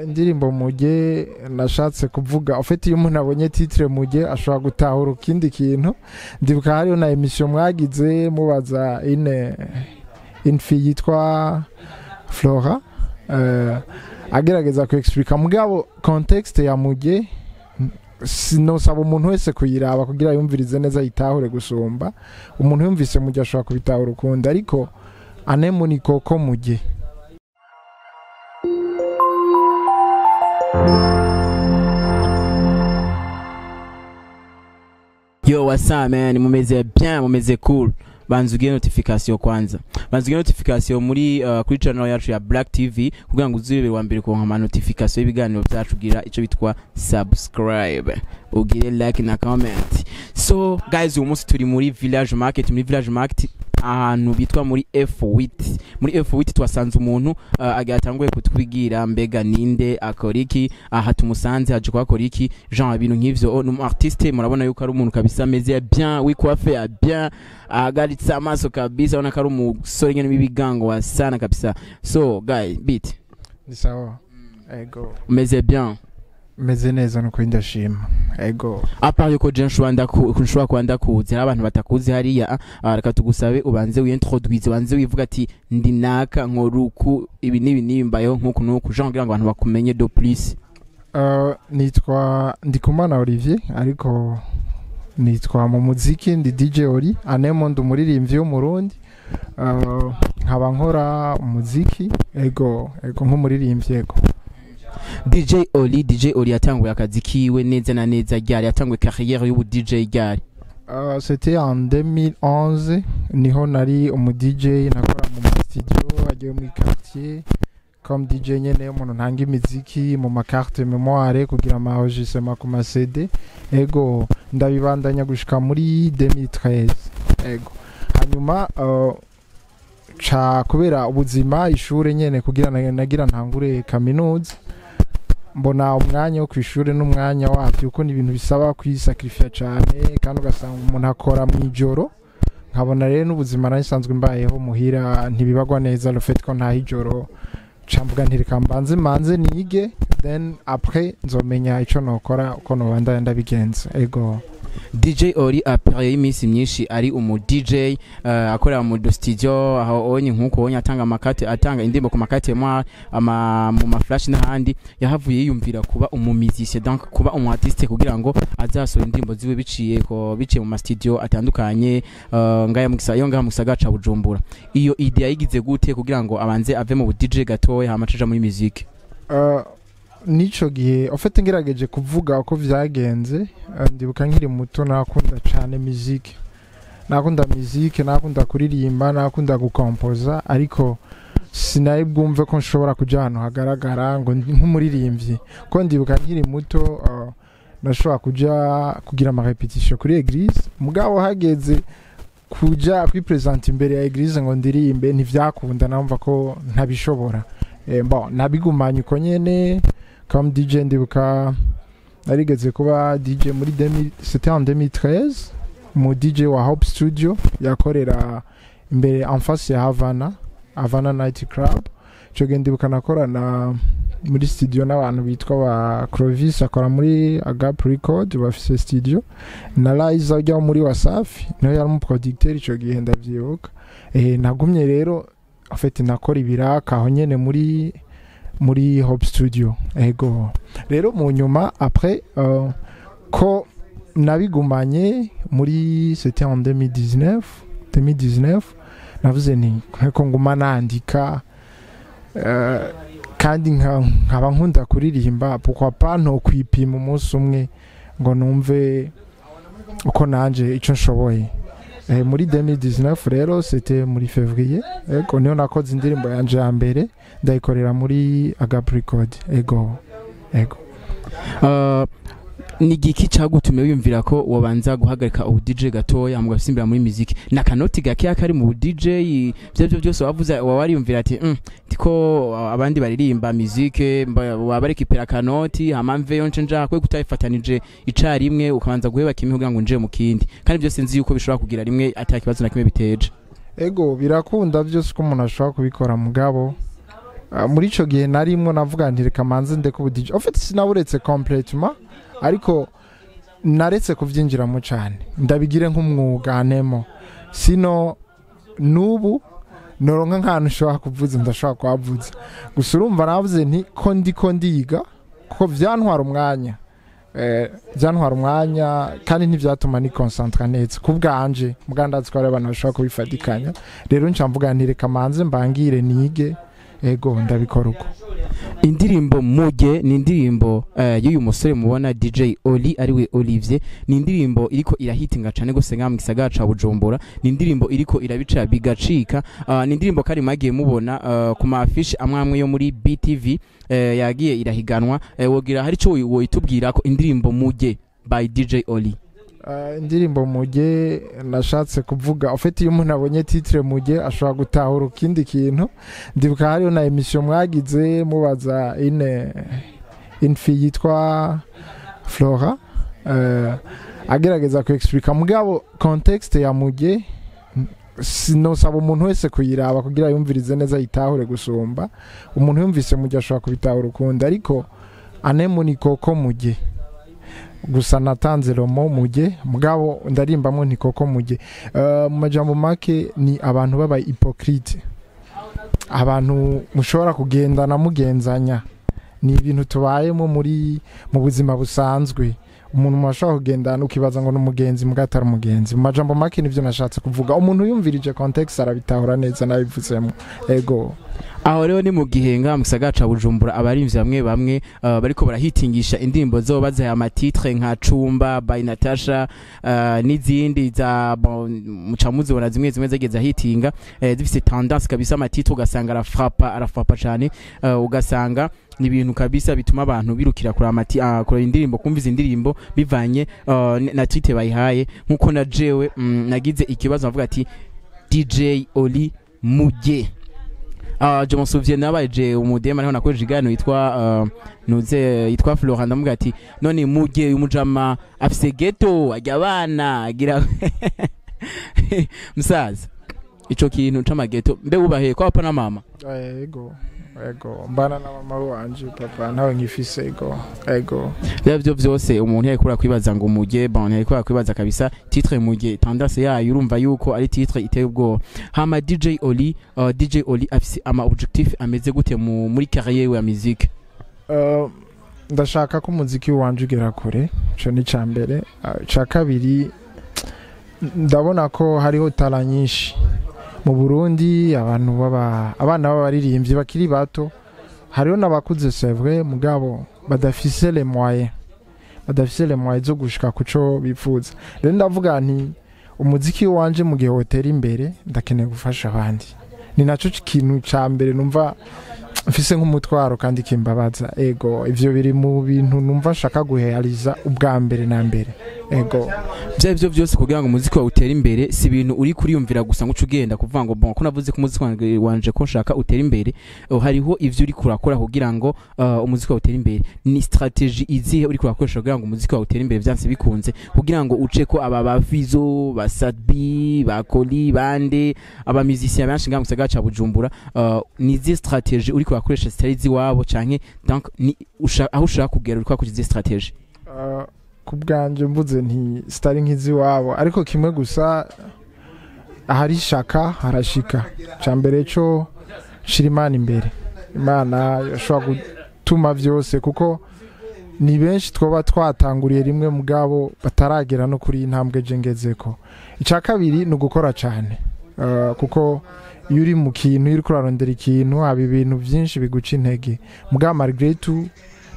indirimbo Muge nashatse kuvuga ufite iyo umuntu abonye titre Muge ashobora gutahura ikindi kintu. Ndibuka hariyo na emission mwagize mubaza infi yitwa Flora agerageza ku explica mugabo context ya Muge sinosaba umuntu wese kuyiraba kugira yumvirize neza yitahure gusumba. Umuntu yumvise Muge ashobora kubitahura ukundi ariko anemo koko Muge. Yo, what's up man? Mumeze bien, mumeze cool. Banzugiye notification kwanza. Banzugiye notification muri kuri channel yacu ya Black TV kugira ngo uzibere wa mbere ko nkama notification y'ibiganiro byacu gira ico bitwa subscribe. Ugire like na comment. So guys, uyu munsi turi muri Village Market ahantu bitwa muri F8. Muri F8 twasanze umuntu agatanguye kutwigira mbega ninde akoriki aha tumusanze haje kwakoriki Jean ibintu nk'ivyo no artiste murabona yuko ari umuntu kabisa ameze bien wikwafe bien agaritsa amaso kabisa ona kari umusore nyene bibigango wa sana kabisa. So guy beat ni sawa ego umeze bien meze neza no kwindashima ego apart yuko je nshobora kwanda kuzi abantu batakuzi hariya reka tugusabe ubanze wintroduise banze wivuga ati ndi naka nkoruku ibi nimbayo nkuko nuko Jean kugira ngo abantu bakumenye do plus. Nitwa Ndikumana Olivier ariko nitwa mu muziki ndi DJ Oli anemo ndumuririmbyi wo mu Rundi nkaba nkora umuziki ego nk'umuririmbyi ego. DJ Oli yatanguye akazi kiwe neza na neza ryari yatanguye carrière y'ubu DJ ryari? C'était en 2011 niho nari umu DJ nakora mu studio agiye mu quartier comme DJ nyene umuntu ntanga imiziki mu makarte mémoire kugira enregistrement ku ma CD ego ndabibandanya gushika muri 2013 ego hanyuma kubera ubuzima ishure nyene kugira nagira ntangure kaminuza mbona umwanya wo kwishuri n'umwanya wabyo uko ni ibintu bisaba kwisacrifice cyane kandi ugasanga umuntu akora mu ijoro nkabona rero n'ubuzima narisanzwe mbayeho muhira ntibibagwa neza le fait ko nta ijoro cambuga ntireka manze nige then après nzomenya ico nokora uko no banda ndabigenza ego. DJ Oli apere y'imisi myinshi ari umu DJ akorera mu studio aho onye nkuko onye atanga indimbo ku makate mu ma flash n'ahandi yahavuye yiyumvira kuba umu musicien donc kuba umu artiste kugira ngo azasora indimbo ziwe biciye mu ma studio atandukanye ngaya mu gisagara ca Bujumbura. Iyo idea yigize gute kugira ngo abanze ave mu DJ gatoye hamacaja muri musique? Nico gihe ofete ngerageje kuvuga uko vyagenze ndibuka nkiri muto nakunda cyane musique nakunda kuririmba nakunda gukompoza ariko sinari bwumve ko nshobora kuja hano hagaragara ngo nk'umuririmbyi ko ndibuka nkiri muto nashobora kugira ama repetition kuri église mugabo hageze kuja kwipresenter imbere ya église ngo ndirimbe ntivyakunda namva ko ntabishobora nabigumanye uko nyene comme DJ ndibuka narigeze kuba DJ muri c'était en 2013 mu DJ wa Hope Studio yakorera imbere en face ya Havana Night Club cyo ndibuka nakorana muri studio n'abantu bitwa ba Clovis akora muri Agap Record bafise studio na Liza ujya muri Wasafi no yari mu producteur cyo gihe ndavyibuka nagumye rero afite nakora ibiraka aho nyene muri Hope Studio ego rero mu nyuma après ko nabigumanye muri c'était en 2019 navuze ni ko nguma nandika kandi nkaba nkunda kuririmba pourquoi pas no kwipima umunsi umwe ngo numve uko nanje ico nshoboye. Muri 2019 rero c'était muri février ego niho nakoze indirimbo yanje ya mbere ndayikorera muri Agap Record ego ni giki cagutume wiyumvira ko wabanza guhagarika ubu DJ gatoya mugasimbira muri musique na kanoti gake akari mu DJ byo byose wavuze wariyumvira ati tiko abandi baririmba musique wabarekipera kanoti hamamve yonce nja kwe kutayifatanije icari imwe ukabanza guheba kimwe kugira ngo nje mu kindi kandi byose nzi yuko bishobora kugira rimwe atakibazo na kimwe biteje ego birakunda byose ko umuntu ashobora kubikora mugabo muri ico gihe narimwo navuga nti reka manze ndeke ubu DJ en fait sinaburetse complètement ariko naretse kuvyinjiramo cyane ndabigire nk'umwuga nemo sino nubu noronka nk'ahantu ushobora kuvuza ndashobora kuhavuza gusa urumva navuze nti ko ndiga kuko vyantwara umwanya kandi ntivyatuma ni concentre neza kubwanje mugandazi ko ari abantu bashobora kubifatikanya rero nca mvuga nti reka manze mbangire nige ego ndabikora uko. Indirimbo Muge ni indirimbo y'uyu musore mubona DJ Oli ariwe Olivier, ni indirimbo iriko irahitinga cyane gose nka mu gisagara ca Bujumbura, ni indirimbo iriko irabica bigacika, ni indirimbo kari magiye mubona ku mafishi amwamwe yo muri BTV yagiye irahiganwa, wogira hari cyo woyitubwira ko indirimbo Muge by DJ Oli. Indirimbo Muge nashatse kuvuga ufite iyo umuntu abonye titre Muge ashobora gutahura ikindi kintu. Ndibuka hariyo na emission mwagize mubaza infi yitwa Flora agerageza ku explica mugabo context ya Muge sino saba umuntu wese kuyiraba kugira yumvirize neza yitahure gusumba umuntu yumvise Muge ashobora kubitahura ukunda ariko anemo koko Muge gusa natanze romo Muge mugabo ndarimbamwe ni koko Muge mu majambo make ni abantu baba hypocrite, abantu mushobora kugendana mugenzanya, ni ibintu tubayemo mu buzima busanzwe umuntu mashaka kugendana ukibaza ngo n'umugenzi mugatara umugenzi. Mu majambo make nivyo nashatse kuvuga umuntu yumvirije context arabitahura neza nabivuzemo ego. Aho rero ni mu gihe nga mu gisagara ca Bujumbura abarimvyi bamwe bariko barahitingisha indirimbo zo bazaye amatitre nka Cumba by Natasha n'izindi za mucamuzi bona zimwe zageze hitinga zifise tendance kabisa amatitre ugasanga arafrapa cyane, ugasanga ni ibintu kabisa bituma abantu birukira kuri indirimbo kumviza indirimbo bivanye na titre bayihaye. Nkuko na jewe nagize ikibazo avuga ati DJ Oli Muge. Je m'en souviens nabaje umudema naho nakoje igano yitwa Flora ndamuga ati none Muge umujama afise ghetto ajya abana agira musaza ico kintu c'amageto mbe ubahe kwa papa na mama ego mbana na mama wanje papa nawe nkifise ego byo byose umuntu yakura kwibaza ngo Muge yakura kwibaza kabisa titre Muge tendance yayo urumva yuko ari titre iteye ubwo. Hama DJ Oli afise ama objectif ameze gute muri carrière ya musique? Ndashaka ko umuziki wanje ugera kure, cyo ni cyambere. Ca kabiri ndabona ko hariho talent nyinshi mu Burundi, abana b'abaririmbyi bakiri bato, hariho nabakuze c'est vrai mugabo badafise les moyens zo gushika kuco bifuza. Rero ndavuga nti umuziki wanje mu gihe hotera imbere ndakeneye gufasha abandi, ni naco kintu ca mbere numva mfise nk'umutwaro kandi kimbabaza ego. Ivyo biri mu bintu numva nshaka guheriza ubwa mbere na mbere ego. Byo byose kugira ngo umuziki wawe utere imbere si ibintu uri kuriyumvira gusa ngo ucugenda kuvuga ngo ko navuze ko umuziki wanje ko nshaka utere imbere, hariho ivyo uri kurakora kugira ngo umuziki wawe utere imbere. Ni strategy izihe uri kurakoresha kugira ngo umuziki wawe utere imbere byanse bikunze kugira ngo uce ko aba Vizo ba Sadbi ba Koli bande aba musiciens benshi nga mu gisagara ca Bujumbura, ni zi strategy uri kurakoresha strategy wabo canke donc ni aho ushaka kugera uri kwakoresha strategy? Kubwanje mvuze nti stari nkizi wabo ariko kimwe gusa ahari shaka harashika. Cambere cyo shirimana imbere, Imana yashobora gutuma vyose kuko ni benshi twoba twatanguriye rimwe mugabo bataragera no kuri intambwe jengezeko. Ica kabiri no gukora cyane kuko iyo uri mu kintu iri kurarondera ikintu haba ibintu byinshi biguca intege mugabo malgré tout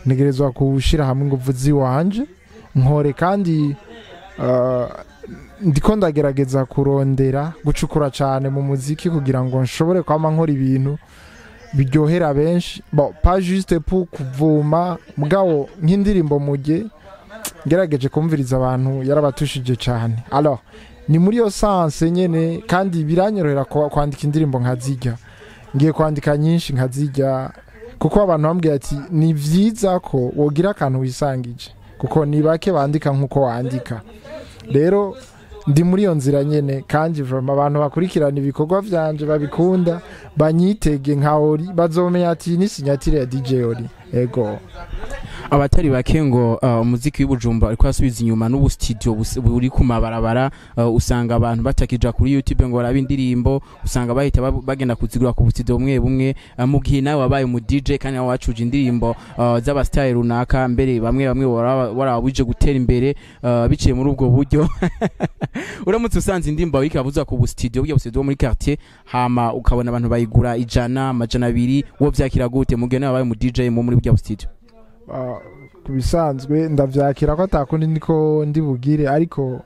negerezwa kushira hamwe ngo vuzi wanje nkore kandi ndiko ndagerageza kurondera gucukura cyane mu muziki kugira ngo nshobore kwama nkora ibintu biryohera benshi, pas juste pour kuvuma mugabo nk'indirimbo Muge ngerageje kumviriza abantu yarabatushije cyane. Alors ni muri yo sense nyene kandi biranyorohera kwandika indirimbo nkazijya, ngiye kwandika nyinshi nkazijya kuko abantu bambwiye ati ni vyiza ko wogira akantu wisangije kuko ni bake bandika nkuko wandika. Rero ndi muri iyo nzira nyene kandi abantu bakurikirana ibikorwa vyanje babikunda banyitege nka Ori bazomenya ati ni sinyatire ya DJ Ori ego abatari bake ngo umuziki w'Ibujumba ariko asubiza inyuma n'ubu studio buri ku mabarabara usanga abantu batakija kuri YouTube ngo barabe indirimbo usanga bahita bagenda kuzigura ku studio bumwe mu gihe nawe wabaye mu DJ kandi nawe wacuje indirimbo z'aba style runaka mbere bamwe warabuje gutera imbere biciye muri ubwo buryo uramutse usanze indirimbo wikabuza ku studio bujya studio muri quartier hama ukabona abantu bayigura 100 amajana 200 wo vyakira gute mu gihe nawe wabaye mu DJ mu muri bujya studio kubisanzwe ndavyakira ko atakundi niko ndibugire ariko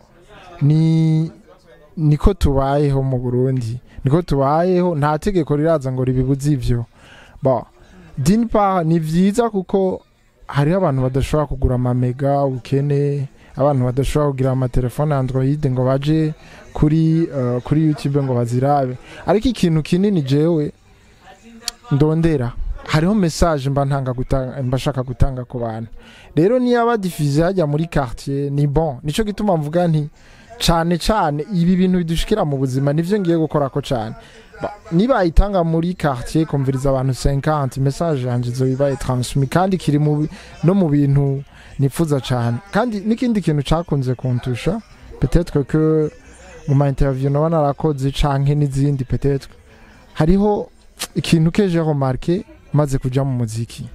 niko tubayeho mu Burundi niko tubayeho nta tegeko riraza ngo ribibuze ivyo dinpa ni vyiza kuko hari abantu badashobora kugura amamega ukene abantu badashobora kugira amatelefone Android ngo baje kuri YouTube ngo bazirabe ariko ikintu kinini jewe ndondera hariho message mbashaka gutanga ku bantu rero niyo abadifize hajya muri quartier ni bon nico gituma mvuga nti cane ibi bintu bidushikira mu buzima nivyo ngiye gukora ko cane niba itanga muri quartier kumviriza abantu 50 message yanje zo bibaye transmis kandi kiri no mu bintu nifuza cane kandi nikindi kintu cakunze kuntusha peut-être que mu ma interview no narakoze canke n'izindi peut-être hariho ikintu que j'ai remarqué maze kuja mu muziki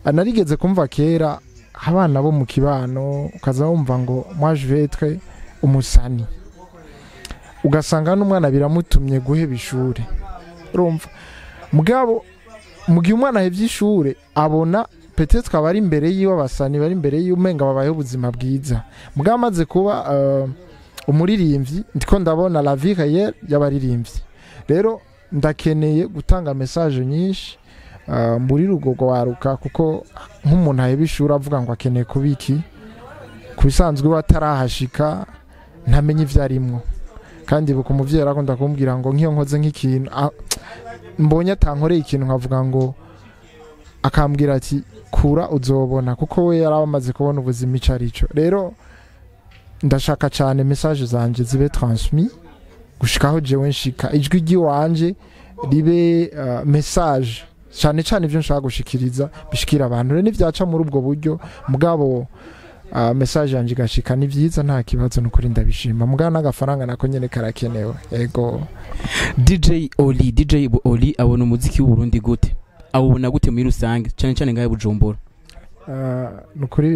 anarigeze kumva kera abana bo mu kibano ukaza wumva ngo moi je vais être umusani ugasanga n'umwana biramutumye guheba ishure urumva mugabo mugihe umwana ahevye ishure abona peut-être abari imbere yiwe abasani bari imbere yiwe umenga babaye ubuzima bwiza mugabo amaze kuba umuririmbyi ndiko ndabona la vie réelle y'abaririmbyi rero ndakeneye gutanga message nyinshi muri rugogo waruka kuko nk'umuntu ahebishura avuga ngo akeneye kubiki kubisanzwe watarahashika ntamenye ivyarimwo kandi buko umuvyeyi akunda kumbwira ngo nkiyo nkoze nk'ikintu mbonye atankoreye ikintu nkavuga ngo akambwira ati kura uzobona kuko we yarabamaze kubona ubuzima icarico rero ndashaka cyane message zanje zibe transmis gushikaho jewe nshika ijwi giwanje ribe message cyane ivyo nshaka gushikiriza bishikira abantu rero nivyaca muri ubwo buryo mugabo message yanje gashika ni vyiza nta kibazo n'ukuri ndabishima mugabo n'agafaranga nako nyene karakenewe ego DJ Oli abona umuziki w'u Burundi gute abona gute muri rusange cyane ngaye Bujumbura n'ukuri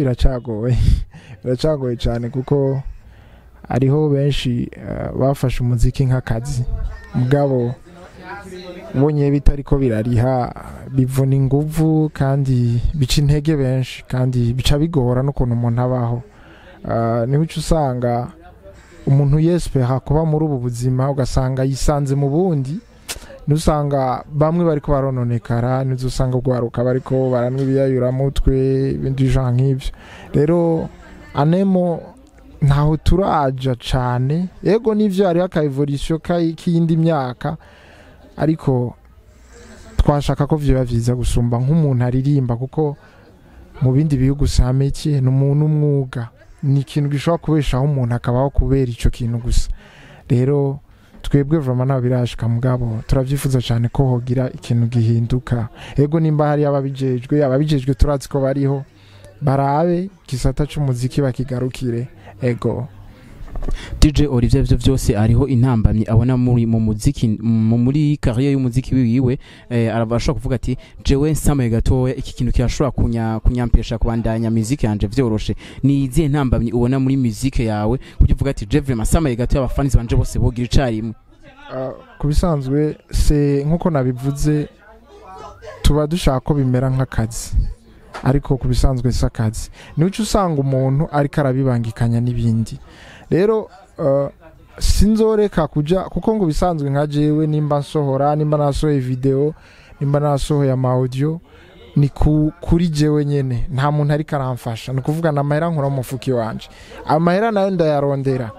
biracagoye cyane kuko ariho benshi bafashe umuziki nk'akazi mugabo ubonye bitariko birariha bivuna inguvu kandi bica intege benshi kandi bica bigora n'ukuntu umuntu abaho niho usanga umuntu yespera kuba muri ubu buzima ugasanga yisanze mu bundi nusanga bamwe bariko barononekara nuzusanga ugwaruka bariko baranwa ibiyayura mutwe ibindi genre nk'ivyo rero anemo ntaho turaja cane yego nivyo ari aka evolution k'indi myaka ariko twashaka ko vyo bavyiza gusumba nk'umuntu aririmba kuko mu bindi bihugu sameki n'umuntu umwuga ni ikintu gishobora kubeshaho umuntu akabaho kubera ico kintu gusa rero twebwe vraiment nabirashika mugabo turavyifuza cyane ko hogira ikintu gihinduka yego nimba hari ababijejwe turazi ko bariho barabe gisata c'umuziki bakigarukire ego DJ Olivier byo byose ariho intambamye abona muri mu muziki muri career y'umuziki wiwe arabasha kuvuga ati jewe nsamaye gatoya iki kintu kirashobora kunyampesha kubandanya muziki yanje vyoroshe ni izihe ntambamye ubona muri muziki yawe kujya uvuga ati je vraiment nsamaye gatoya abafanizi banje bose bogira icarimwe kubisanzwe se nkuko nabivuze tuba dushaka ko bimera nk'akazi ariko kubisanzwe sakazi nico usanga umuntu ari karabibangikanya n'ibindi rero sinzoreka kuja kuko ngo bisanzwe nka jewe nimba nsohora nimba nasohoye video nimba nasohoye ama audio ni kuri jewe nyene nta muntu ari karamfasha no kuvuga na mahera nkora umufuki wanje amahera nayo ndayarondera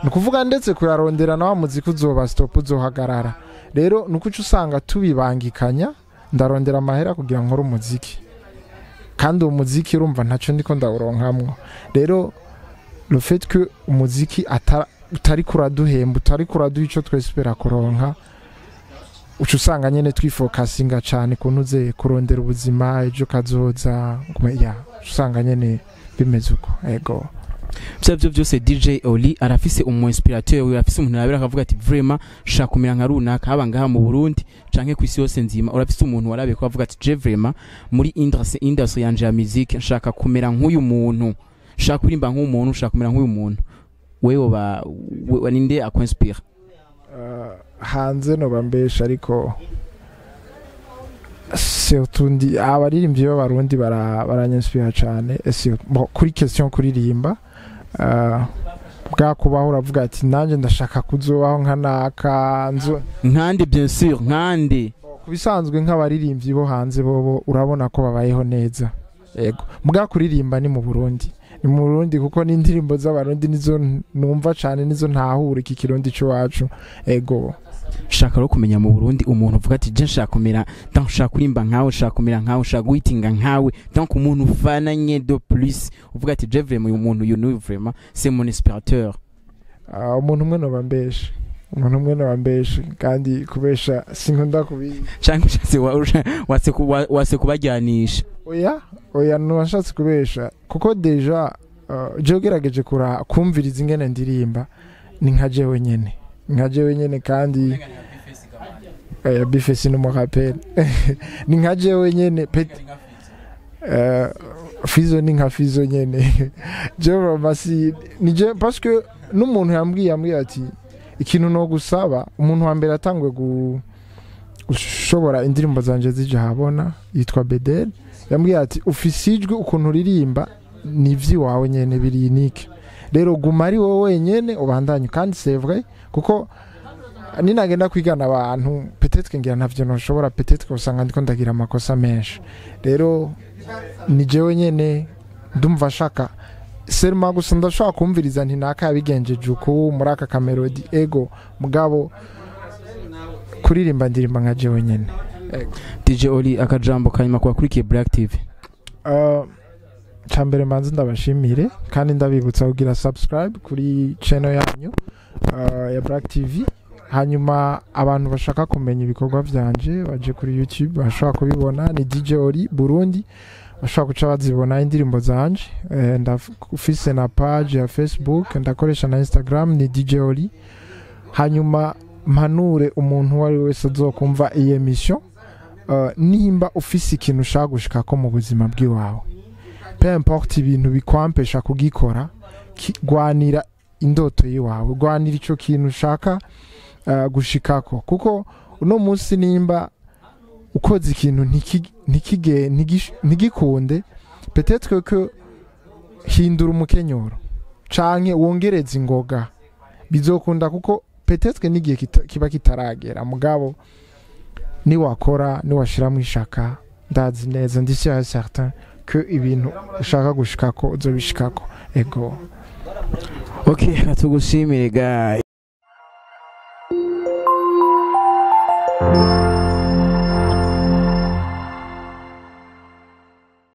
no kuvuga ndetse kuyarondera na wa muziki uzoba stop uzohagarara rero nuko usanga tubibangikanya ndarondera amahera kugira nkora umuziki kandi umuziki urumva ntaco ndiko ndawuronkamwo rero le fait que umuziki utari kuraduhemba utari kuraduha ico twespera kuronka uca usanga nyene twifokasinga cane kuntuze kurondera ubuzima ejo kazoza ya usanga nyene bimeze uko ego byo byose DJ Oli arafise umu inspirateur we arafise umuntu arabira akavuga ati vraiment shaka kumera nka runaka haba ngaha mu Burundi canke kwisi yose nzima urafise umuntu warabe ko avuga ati je vraiment muri industry yanje ya musique shaka kumera nk'uyu muntu shaka kurimba nk'umuntu shaka kumera nk'uyu muntu wewe ninde akwinspire hanze no bambesha ariko surtout abaririmbyi b'abarundi baranyanspira cyane kuri question kuririmba bwa kubaho uravuga ati nanje ndashaka kuzobaho nkanaka nkandi bien sûr nkandi kubisanzwe nk'abaririmbyi bo hanze bobo urabona ko babayeho neza yego bwa kuririmba ni mu Burundi kuko n'indirimbo z'abarundi nizo numva cyane nizo ntahura iki kirundi cyo wacu ego shaka ro kumenya mu Burundi umuntu uvuga ati je nshaka kumera donc shaka kurimba nkawe shaka kumera nkawe shaka guitinga nkawe donc umuntu ufananye de plus uvuga ati je vraiment uyu muntu you know vraiment c'est mon inspirateur umuntu umwe no bambesha kandi kubesha sinkunda kubi cyangwa wase kubajyanisha oya nubashatse kubesha kuko deja je ugerageje kumviriza ingene ndirimba ni nka jewe nyene kandi bifesi no mo rappel ni nka jewe nyene fizo ni nka fizo nyene je basi ni je parce que n'umuntu yambwiye ati ikintu no gusaba umuntu wa mbere atangwe gushobora indirimbo zanje zije habona yitwa Bedel yambwiye ati ufisijwe ukuntu uririmba nivyi wawe nyene biri unique rero guma ari wowe wenyene ubandanye kandi c'est vrai kuko ninagenda kwigana abantu peut-être ngira ntavyo noshobora peut-être usanga ndiko ndagira amakosa menshi rero ni jewe nyene ndumva shaka serma gusa ndashaka kumviriza nti naka yabigenjeje uko muri aka kamelodi ego mugabo kuririmba ndirimba nka jewe nyene DJ Oli akajambo kanyuma kwa kurikiye Black TV cyambere manzi ndabashimire kandi ndabibutsa kugira subscribe kuri channel yanyu ya Black TV hanyuma abantu bashaka kumenya ibikorwa byanje baje kuri YouTube bashaka kubibona ni DJ Oli Burundi bashaka kuca bazibona indirimbo zanje ndafise na page ya Facebook ndakoresha na Instagram ni DJ Oli hanyuma mpanure umuntu wari wese azokumva iyi emission nimba ufise ikintu ushaka gushikako mu buzima bw'iwawe peu importe ibintu bikwampesha kugikora gwanira indoto yiwawe gwanira ico kintu ushaka gushikako kuko uno munsi nimba ukoze ikintu ntigikunde peut-être que hindura umukenyoro canke wongereza ingoga bizokunda kuko peut-être n'igihe kiba kitaragera mugabo ni wakora ni washiramo ishaka ndazi neza ndi certain que ibintu ushaka gushikako uzobishikako ego okay, natugushimire guys.